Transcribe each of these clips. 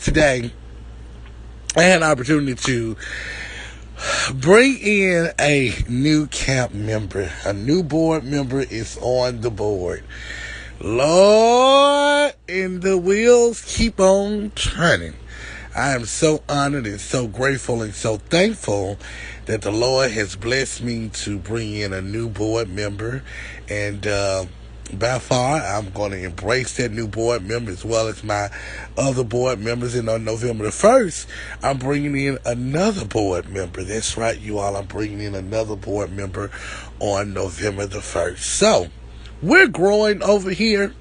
Today, I had an opportunity to bring in a new camp member. A new board member is on the board. Lord, and the wheels keep on turning. I am so honored and so grateful and so thankful that the Lord has blessed me to bring in a new board member. And by far, I'm going to embrace that new board member as well as my other board members. And on November the 1st, I'm bringing in another board member. That's right, you all. I'm bringing in another board member on November the 1st. So, we're growing over here.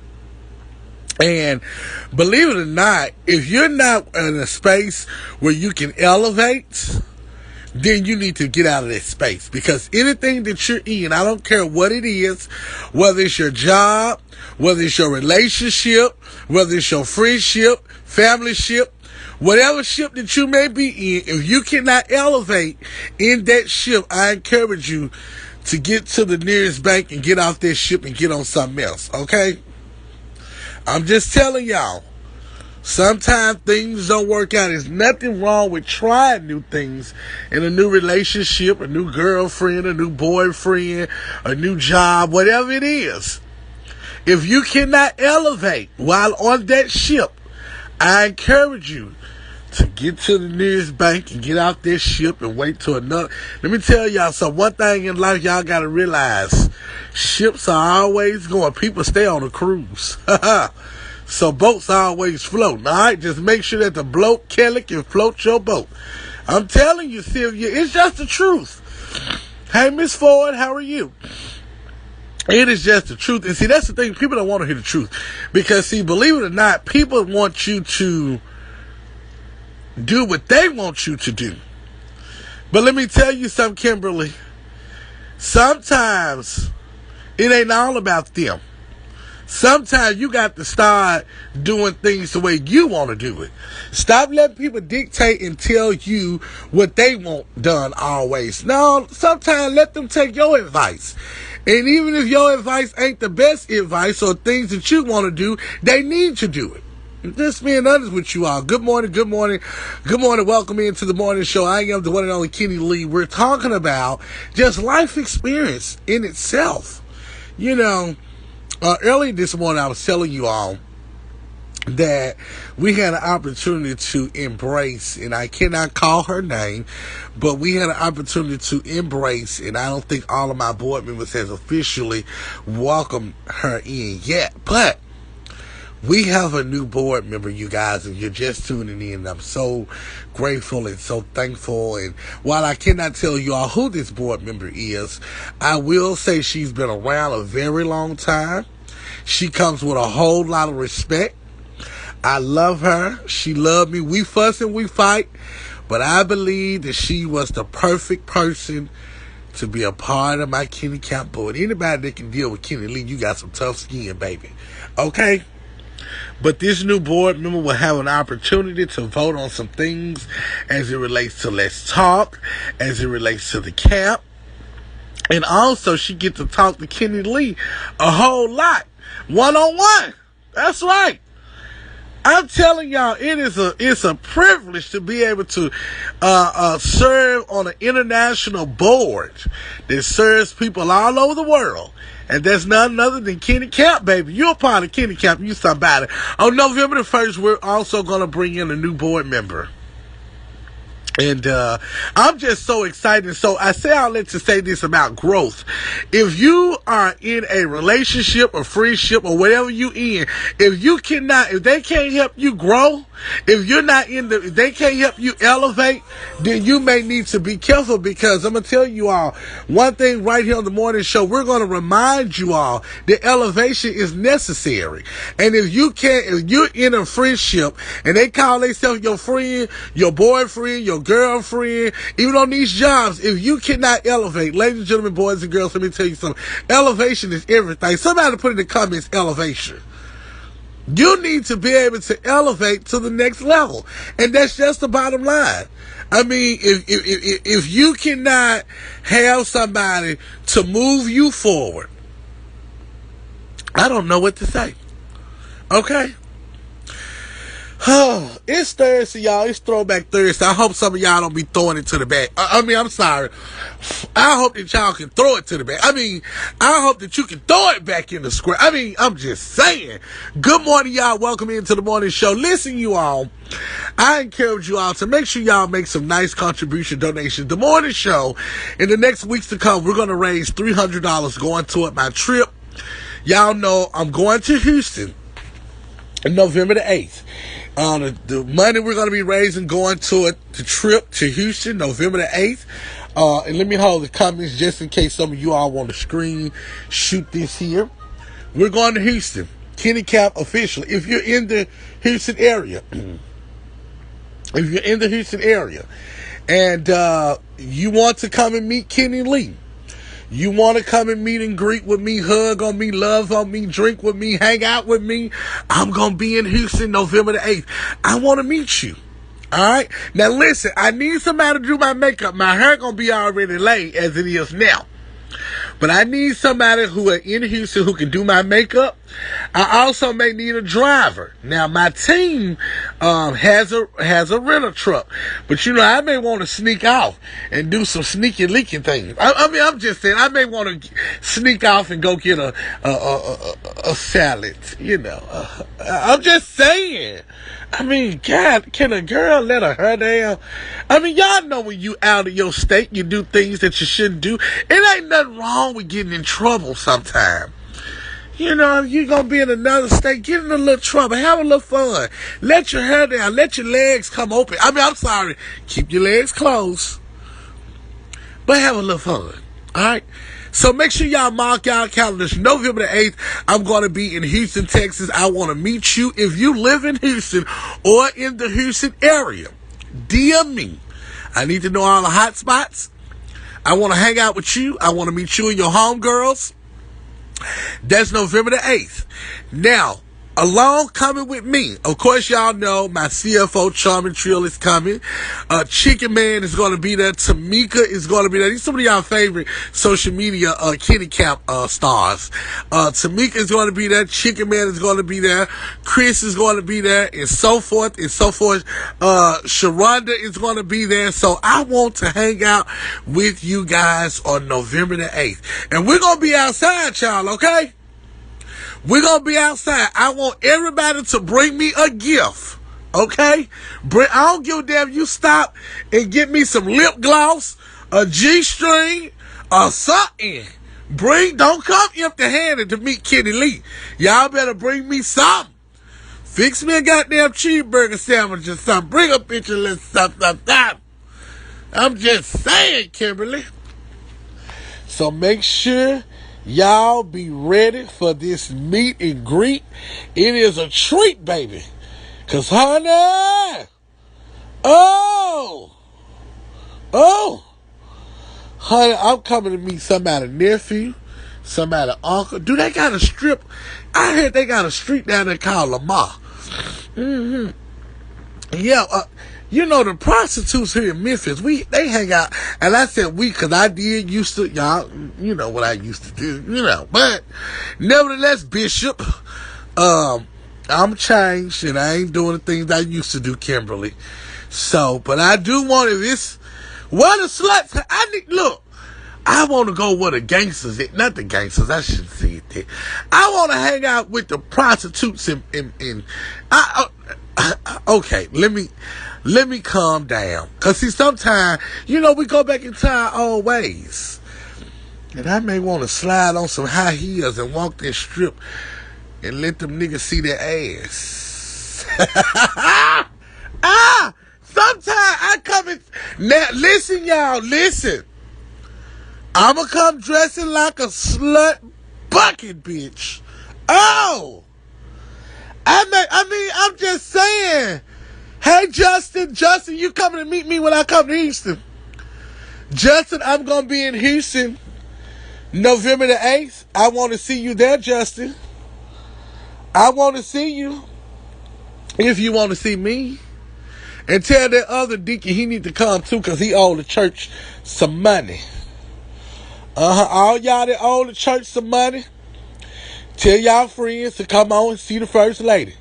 And believe it or not, if you're not in a space where you can elevate, then you need to get out of that space. Because anything that you're in, I don't care what it is, whether it's your job, whether it's your relationship, whether it's your friendship, family ship, whatever ship that you may be in, if you cannot elevate in that ship, I encourage you to get to the nearest bank and get off that ship and get on something else, okay? I'm just telling y'all, sometimes things don't work out. There's nothing wrong with trying new things in a new relationship, a new girlfriend, a new boyfriend, a new job, whatever it is. If you cannot elevate while on that ship, I encourage you to get to the nearest bank and get out this ship and wait till another. Let me tell y'all something. One thing in life y'all got to realize, ships are always going. People stay on a cruise. So boats are always floating. All right, just make sure that the bloke Kelly can float your boat. I'm telling you, Sylvia, it's just the truth. Hey, Miss Ford, how are you? It is just the truth. And see, that's the thing. People don't want to hear the truth. Because, see, believe it or not, people want you to do what they want you to do. But let me tell you something, Kimberly. Sometimes it ain't all about them. Sometimes you got to start doing things the way you want to do it. Stop letting people dictate and tell you what they want done always. No, sometimes let them take your advice. And even if your advice ain't the best advice or things that you want to do, they need to do it. Just being honest with you all. Good morning, good morning, good morning. Welcome into the morning show. I am the one and only Kenny Lee. We're talking about just life experience in itself. You know, early this morning I was telling you all that we had an opportunity to embrace, and I cannot call her name, but we had an opportunity to embrace, and I don't think all of my board members has officially welcomed her in yet, but we have a new board member, you guys, and you're just tuning in. I'm so grateful and so thankful. And while I cannot tell you all who this board member is, I will say she's been around a very long time. She comes with a whole lot of respect. I love her. She loved me. We fuss and we fight. But I believe that she was the perfect person to be a part of my Kenny Camp board. Anybody that can deal with Kenny Lee, you got some tough skin, baby. Okay? But this new board member will have an opportunity to vote on some things as it relates to Let's Talk, as it relates to the camp. And also she gets to talk to Kenny Lee a whole lot. One-on-one. That's right. I'm telling y'all, it's a privilege to be able to serve on an international board that serves people all over the world. And that's none other than Kenny Camp, baby. You're a part of Kenny Camp. You somebody. On November the 1st, we're also going to bring in a new board member. And I'm just so excited. So I say all that to say this about growth. If you are in a relationship or friendship or whatever you in, if they can't help you grow, if they can't help you elevate, then you may need to be careful, because I'm going to tell you all one thing right here on the morning show. We're going to remind you all that elevation is necessary. And if you're in a friendship and they call themselves your friend, your boyfriend, your girlfriend, even on these jobs, if you cannot elevate, ladies and gentlemen, boys and girls, let me tell you something. Elevation is everything. Somebody put in the comments, elevation. You need to be able to elevate to the next level. And that's just the bottom line. I mean, if you cannot have somebody to move you forward, I don't know what to say. Okay? It's Thursday, y'all. It's Throwback Thursday. I hope some of y'all don't be throwing it to the back. I'm sorry. I hope that y'all can throw it to the back. I hope that you can throw it back in the square. I'm just saying. Good morning, y'all. Welcome into the morning show. Listen, you all. I encourage you all to make sure y'all make some nice contribution donations. The morning show, in the next weeks to come, we're going to raise $300 going toward my trip. Y'all know I'm going to Houston on November the 8th. The money we're going to be raising going toward the trip to Houston, November the 8th. And let me hold the comments just in case some of you all want to screen shoot this here. We're going to Houston. Kenny Camp officially. If you're in the Houston area, and you want to come and meet Kenny Lee, you want to come and meet and greet with me, hug on me, love on me, drink with me, hang out with me, I'm going to be in Houston November the 8th. I want to meet you. All right? Now, listen, I need somebody to do my makeup. My hair going to be already laid as it is now. But I need somebody who are in Houston who can do my makeup. I also may need a driver. Now, my team has a rental truck. But, I may want to sneak off and do some sneaky leaking things. I'm just saying, I may want to sneak off and go get a salad, I'm just saying. God, can a girl let her hair down? Y'all know when you out of your state, you do things that you shouldn't do. It ain't nothing wrong with getting in trouble sometime. You're going to be in another state, get in a little trouble, have a little fun. Let your hair down, let your legs come open. I'm sorry, keep your legs closed, but have a little fun, all right? So make sure y'all mark y'all calendars. November the 8th, I'm going to be in Houston, Texas. I want to meet you. If you live in Houston or in the Houston area, DM me. I need to know all the hot spots. I want to hang out with you. I want to meet you and your homegirls. That's November the 8th. Now, along coming with me, of course, y'all know my CFO Charming Trill is coming. Chicken Man is going to be there. Tamika is going to be there. These are some of y'all favorite social media Kenny Camp stars. Tamika is going to be there. Chicken Man is going to be there. Chris is going to be there, and so forth and so forth. Sharonda is going to be there. So I want to hang out with you guys on November the 8th. And we're going to be outside, y'all, okay? We're going to be outside. I want everybody to bring me a gift, okay? I don't give a damn if you stop and get me some lip gloss, a G-string, or something. Don't come empty-handed to meet Kenny Lee. Y'all better bring me something. Fix me a goddamn cheeseburger sandwich or something. Bring a picture of little something. I'm just saying, Kimberly. So make sure y'all be ready for this meet and greet. It is a treat, baby. Cause honey, honey, I'm coming to meet somebody's nephew, somebody's uncle. Do they got a strip? I heard they got a street down there called Lamar. Yeah, the prostitutes here in Memphis, they hang out, and I said we, cause I did used to, y'all, you know what I used to do, but nevertheless, Bishop, I'm changed, and I ain't doing the things I used to do, Kimberly. So, but I do want to, what the sluts, I want to go where the gangsters is. Not the gangsters, I shouldn't say it there. I want to hang out with the prostitutes okay, let me calm down. Cause see, sometimes, we go back into our old ways. And I may want to slide on some high heels and walk that strip and let them niggas see their ass. Sometimes I come in. Now, listen, y'all, listen. I'ma come dressing like a slut bucket, bitch. Oh! I'm just saying. Hey, Justin, you coming to meet me when I come to Houston? Justin, I'm going to be in Houston November the 8th. I want to see you there, Justin. I want to see you. If you want to see me. And tell that other deacon he need to come too, because he owe the church some money. All y'all that owe the church some money, tell y'all friends to come on and see the first lady.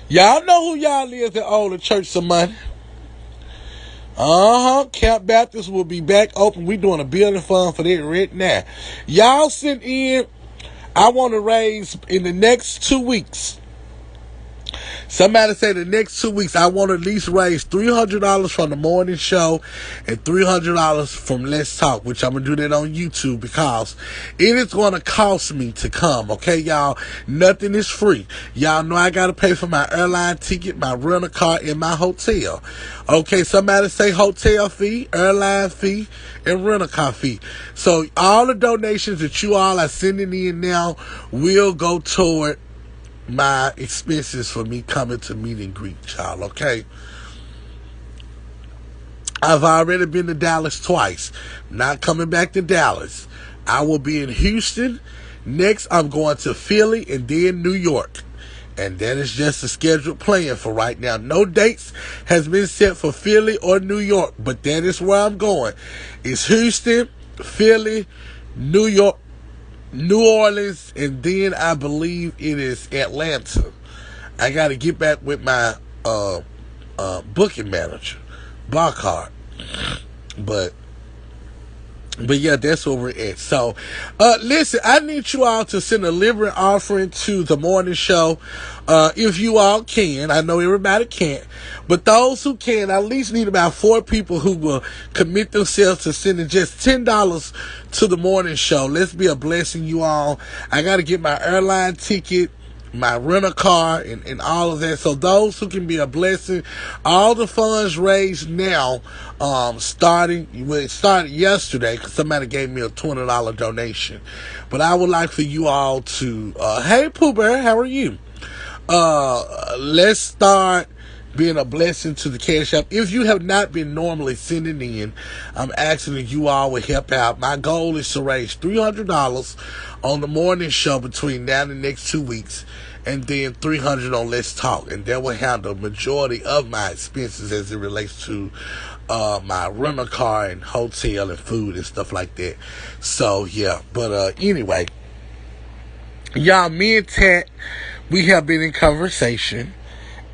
Y'all know who y'all is that owe the church some money. Camp Baptist will be back open. We doing a building fund for that right now. Y'all send in. I want to raise in the next 2 weeks. Somebody say the next 2 weeks, I want to at least raise $300 from the morning show and $300 from Let's Talk, which I'm going to do that on YouTube because it is going to cost me to come. Okay, y'all? Nothing is free. Y'all know I got to pay for my airline ticket, my rental car, and my hotel. Okay, somebody say hotel fee, airline fee, and rental car fee. So all the donations that you all are sending in now will go toward my expenses for me coming to meet and greet y'all, okay? I've already been to Dallas twice. Not coming back to Dallas. I will be in Houston. Next, I'm going to Philly and then New York. And that is just a scheduled plan for right now. No dates has been set for Philly or New York, but that is where I'm going. It's Houston, Philly, New York, New Orleans, and then I believe it is Atlanta. I got to get back with my booking manager, Barcard. But yeah, that's where we're at. So, listen, I need you all to send a liberal offering to the morning show. If you all can. I know everybody can't. But those who can, I at least need about 4 people who will commit themselves to sending just $10 to the morning show. Let's be a blessing, you all. I got to get my airline ticket, my rental car, and all of that. So those who can be a blessing, all the funds raised now, it started yesterday because somebody gave me a $20 donation. But I would like for you all to, hey Pooh Bear, how are you? Let's start being a blessing to the Cash App. If you have not been normally sending in, I'm asking that you all will help out. My goal is to raise $300 on the morning show between now and the next 2 weeks, and then $300 on Let's Talk, and that will handle the majority of my expenses as it relates to my rental car and hotel and food and stuff like that. So yeah, but anyway, y'all, me and Tat, we have been in conversation.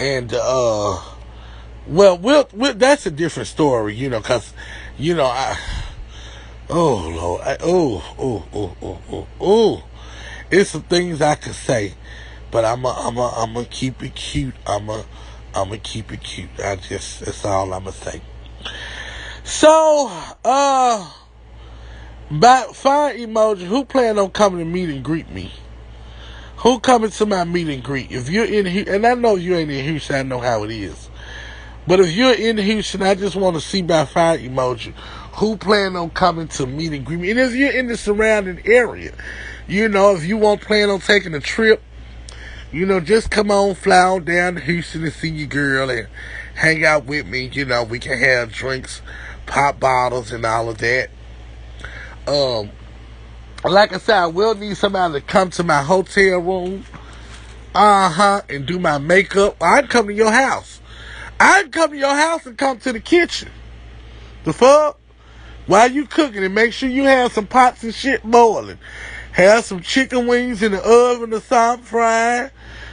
And, well, that's a different story, you know, cause, you know, it's some things I could say, but I'm gonna keep it cute. I'm gonna keep it cute. That's all I'm gonna say. So, by fire emoji, who plan on coming to meet and greet me? Who coming to my meet and greet? If you're in Houston, and I know you ain't in Houston, I know how it is. But if you're in Houston, I just want to see by fire emoji who plan on coming to meet and greet me. And if you're in the surrounding area, you know, if you won't plan on taking a trip, you know, just come on, fly on down to Houston and see your girl and hang out with me. You know, we can have drinks, pop bottles, and all of that. Like I said, I will need somebody to come to my hotel room, and do my makeup. I can come to your house. I can come to your house and come to the kitchen. The fuck? While you cooking, and make sure you have some pots and shit boiling. Have some chicken wings in the oven or something fried.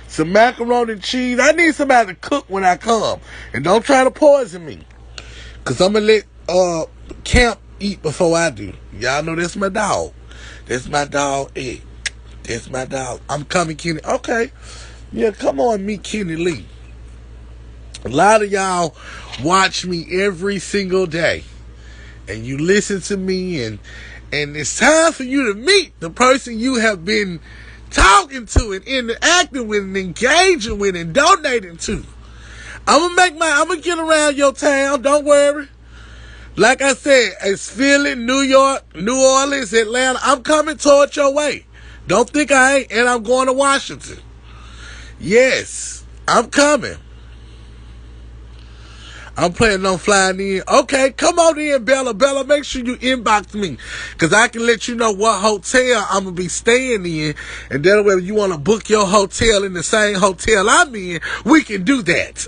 Some macaroni and cheese. I need somebody to cook when I come. And don't try to poison me. Because I'm going to let Camp eat before I do. Y'all know that's my dog. That's my dog, Ed. That's my dog. I'm coming, Kenny. Okay. Yeah, come on, meet Kenny Lee. A lot of y'all watch me every single day. And you listen to me, and it's time for you to meet the person you have been talking to and interacting with and engaging with and donating to. I'm gonna get around your town, don't worry. Like I said, it's Philly, New York, New Orleans, Atlanta. I'm coming towards your way. Don't think I ain't. And I'm going to Washington. Yes, I'm coming. I'm planning on flying in. Okay, come on in, Bella. Bella, make sure you inbox me, because I can let you know what hotel I'm going to be staying in. And that way, if you want to book your hotel in the same hotel I'm in, we can do that.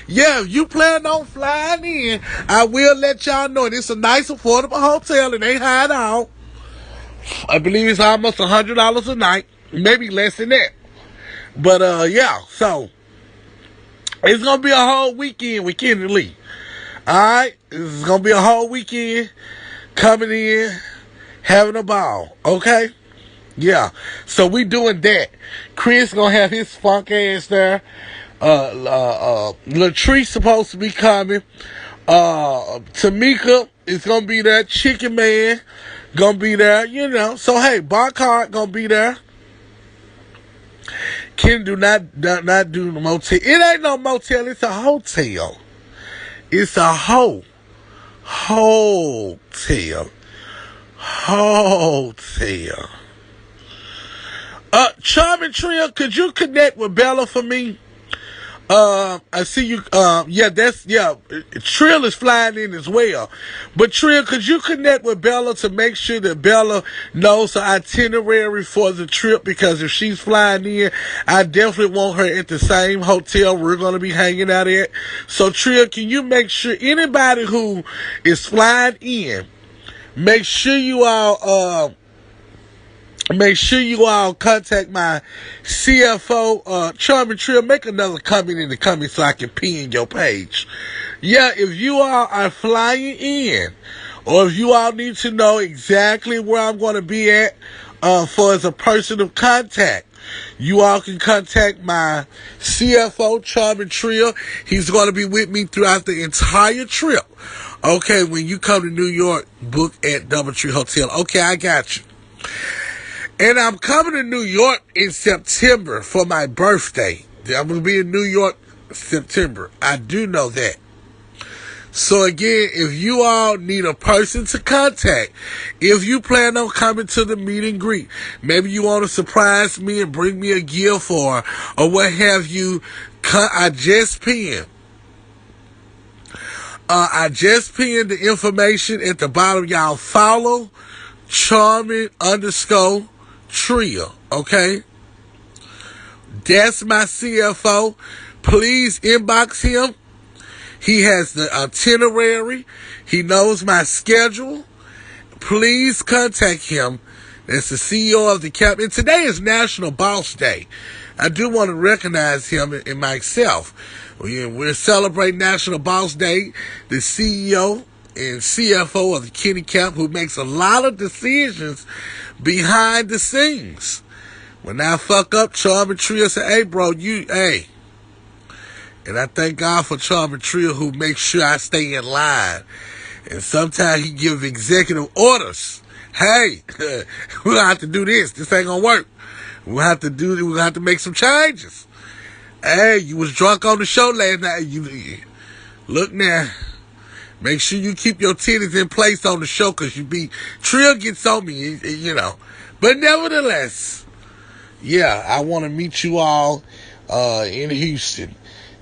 Yeah, if you plan on flying in, I will let y'all know. And it's a nice, affordable hotel. It ain't high at all. I believe it's almost $100 a night. Maybe less than that. But, yeah, so It's gonna be a whole weekend with Kenny Lee. Alright? It's gonna be a whole weekend coming in, having a ball. Okay? Yeah. So we doing that. Chris gonna have his funk ass there. Latrice supposed to be coming. Tamika is gonna be there. Chicken Man gonna be there. You know. So hey, Barcard gonna be there. Ken do not do the motel. It ain't no motel. It's a hotel. It's a hotel. Charming Trio, could you connect with Bella for me? I see you. Trill is flying in as well. But Trill, could you connect with Bella to make sure that Bella knows the itinerary for the trip? Because if she's flying in, I definitely want her at the same hotel we're going to be hanging out at. So Trill, can you make sure anybody who is flying in, make sure you all contact my CFO, Charming Trill. Make another comment in the comments so I can pin your page. Yeah, if you all are flying in, or if you all need to know exactly where I'm going to be at, for as a person of contact, you all can contact my CFO, Charming Trill. He's going to be with me throughout the entire trip. Okay, when you come to New York, book at Doubletree Hotel. Okay, I got you. And I'm coming to New York in September for my birthday. I'm going to be in New York September. I do know that. So again, if you all need a person to contact, if you plan on coming to the meet and greet, maybe you want to surprise me and bring me a gift or what have you, I just pinned the information at the bottom. Y'all follow Charming_Trio, okay? That's my CFO. Please inbox him. He has the itinerary. He knows my schedule. Please contact him. That's the CEO of the Cap. And today is National Boss Day. I do want to recognize him and myself. We're celebrating National Boss Day. The CEO and CFO of the Kenny Cap, who makes a lot of decisions behind the scenes. When I fuck up, Charming Trio say, hey, bro, hey. And I thank God for Charming Trio, who makes sure I stay in line. And sometimes he give executive orders. Hey, we're going to have to do this. This ain't going to work. We're going to have to make some changes. Hey, you was drunk on the show last night. Look now. Make sure you keep your titties in place on the show, because Trill gets on me, you know. But nevertheless, yeah, I want to meet you all in Houston.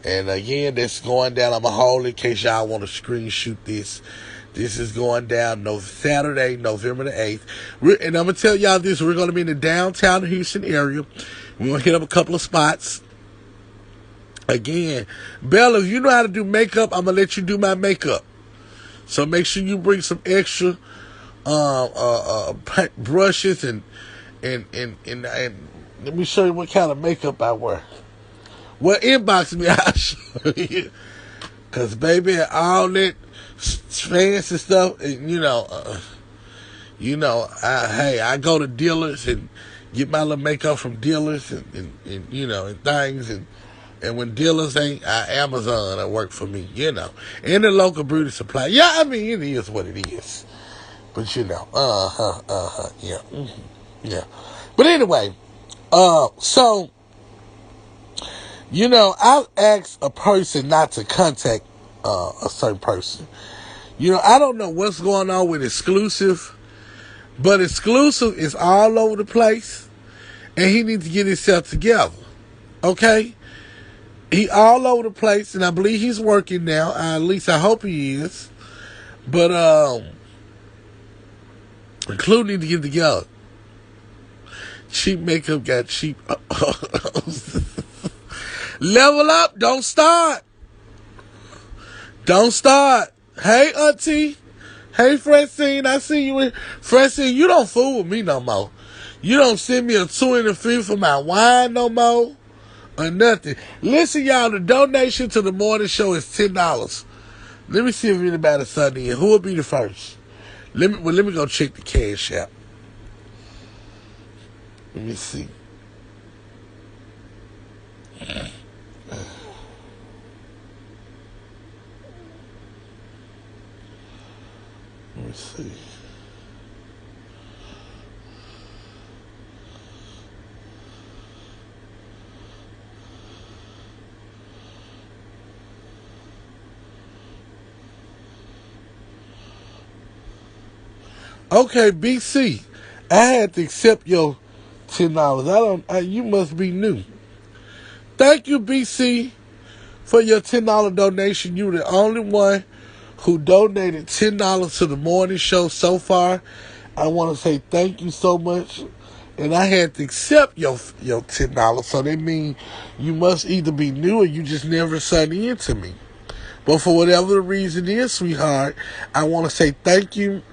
And again, that's going down. I'm going to hold in case y'all want to screenshot this. This is going down Saturday, November the 8th. And I'm going to tell y'all this. We're going to be in the downtown Houston area. We're going to hit up a couple of spots. Again, Bella, if you know how to do makeup, I'm going to let you do my makeup. So make sure you bring some extra brushes and let me show you what kind of makeup I wear. Well, inbox me, I'll show you. Because, baby, all that fancy stuff, and, I go to dealers and get my little makeup from dealers and things. And when dealers ain't, Amazon that work for me, And the local beauty supply. Yeah, I mean, it is what it is. But, yeah. Mm-hmm, yeah. But anyway, so... I've asked a person not to contact a certain person. I don't know what's going on with Exclusive, but Exclusive is all over the place, and he needs to get himself together. Okay? He all over the place, and I believe he's working now. At least I hope he is. But Clue need to get together. Cheap makeup got cheap. Level up. Don't start. Don't start. Hey, auntie. Hey, Francine. I see you. Francine, you don't fool with me no more. You don't send me a 2 and a 3 for my wine no more. or nothing. Listen, y'all, the donation to the morning show is $10. Let me see if anybody's Sunday in. Who will be the first? Let me go check the cash app. Let me see. Let me see. Okay, BC, I had to accept your $10. You must be new. Thank you, BC, for your $10 donation. You were the only one who donated $10 to the morning show so far. I want to say thank you so much. And I had to accept your $10. So that means you must either be new or you just never signed in to me. But for whatever the reason is, sweetheart, I want to say thank you,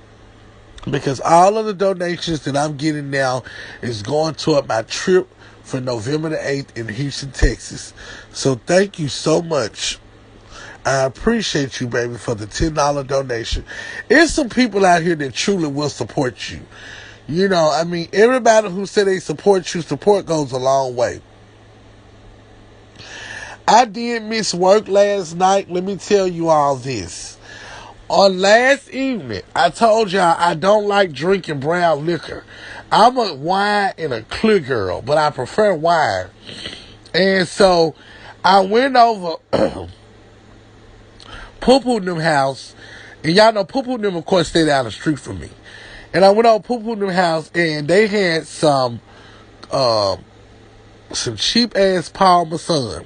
because all of the donations that I'm getting now is going toward my trip for November the 8th in Houston, Texas. So thank you so much. I appreciate you, baby, for the $10 donation. There's some people out here that truly will support you. You know, I mean, everybody who said they support you, support goes a long way. I did miss work last night. Let me tell you all this. On last evening, I told y'all I don't like drinking brown liquor. I'm a wine and a clear girl, but I prefer wine. And so I went over Poo-Poo them house, and y'all know Poo-Poo them, of course, stay down the street from me. And I went over Poo-Poo them house, and they had some cheap ass Paul Masson.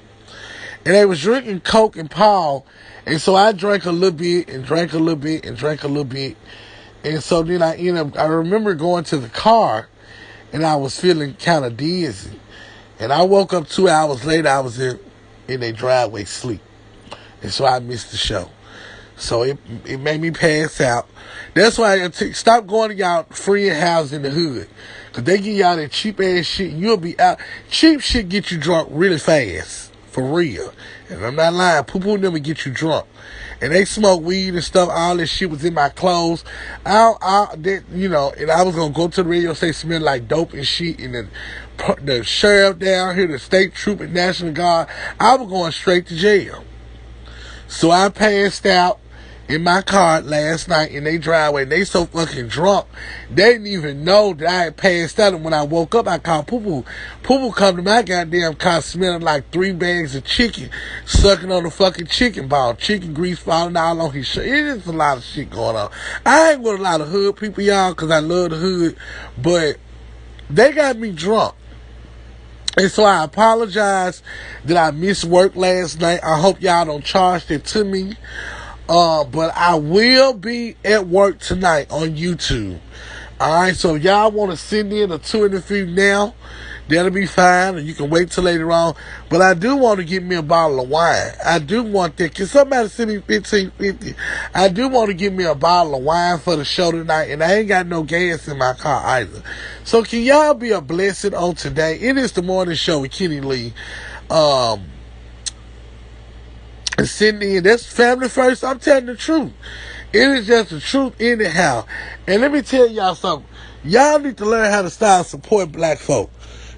And they was drinking Coke and Paul. And so I drank a little bit and drank a little bit and drank a little bit. And so then I remember going to the car and I was feeling kind of dizzy. And I woke up 2 hours later, I was in a driveway sleep. And so I missed the show. So it made me pass out. That's why I stop going to y'all friend house in the hood. Because they give y'all that cheap ass shit. You'll be out. Cheap shit get you drunk really fast. For real. And I'm not lying. Poo-Poo never get you drunk. And they smoke weed and stuff. All this shit was in my clothes. And I was going to go to the radio station, smell like dope and shit. And the sheriff down here, the state troop and National Guard, I was going straight to jail. So I passed out in my car last night in their driveway. And they so fucking drunk, they didn't even know that I had passed out. And when I woke up, I called Poo-Poo. Poo-Poo come to my goddamn car smelling like 3 bags of chicken, sucking on the fucking chicken ball, chicken grease falling all on his shirt. It is a lot of shit going on. I ain't with a lot of hood people, y'all, because I love the hood, but they got me drunk. And so I apologize that I missed work last night. I hope y'all don't charge that to me. But I will be at work tonight on YouTube. Alright, so if y'all want to send in a 2 and a few now, that'll be fine, and you can wait till later on. But I do want to get me a bottle of wine. I do want that. Can somebody send me $15.50? I do want to get me a bottle of wine for the show tonight, and I ain't got no gas in my car either. So can y'all be a blessing on today? It is the morning show with Kenny Lee. And Sydney, and that's family first. I'm telling the truth. It is just the truth anyhow. And let me tell y'all something. Y'all need to learn how to start support black folk.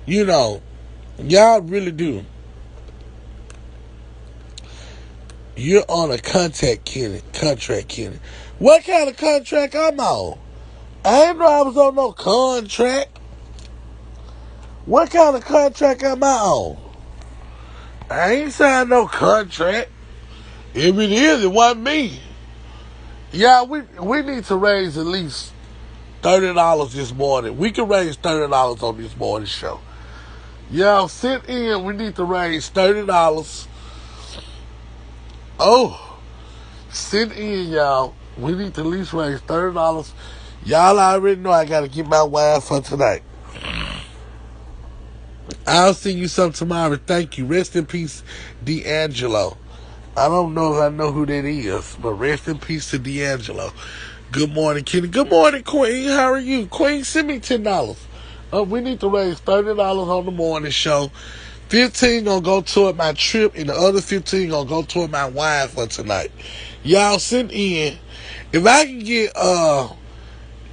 You know, y'all really do. You're on a contract, Kenny. What kind of contract I'm on? I ain't know I was on no contract. What kind of contract am I on? I ain't signed no contract. If it is, it wasn't me. Yeah, we need to raise at least $30 this morning. We can raise $30 on this morning show. Y'all sit in. We need to raise $30. Oh, sit in, y'all. We need to at least raise $30. Y'all already know I got to get my wine for tonight. I'll send you some tomorrow. Thank you. Rest in peace, D'Angelo. I don't know if I know who that is, but rest in peace to D'Angelo. Good morning, Kenny. Good morning, Queen. How are you? Queen, send me $10. We need to raise $30 on the morning show 15 gonna go toward my trip, and the other 15 gonna go toward my wine for tonight. Y'all send in. If I can get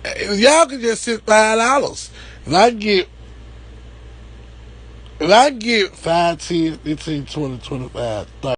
if y'all can just send $5. If I can get 5, 10, 15, 20, 25, 30.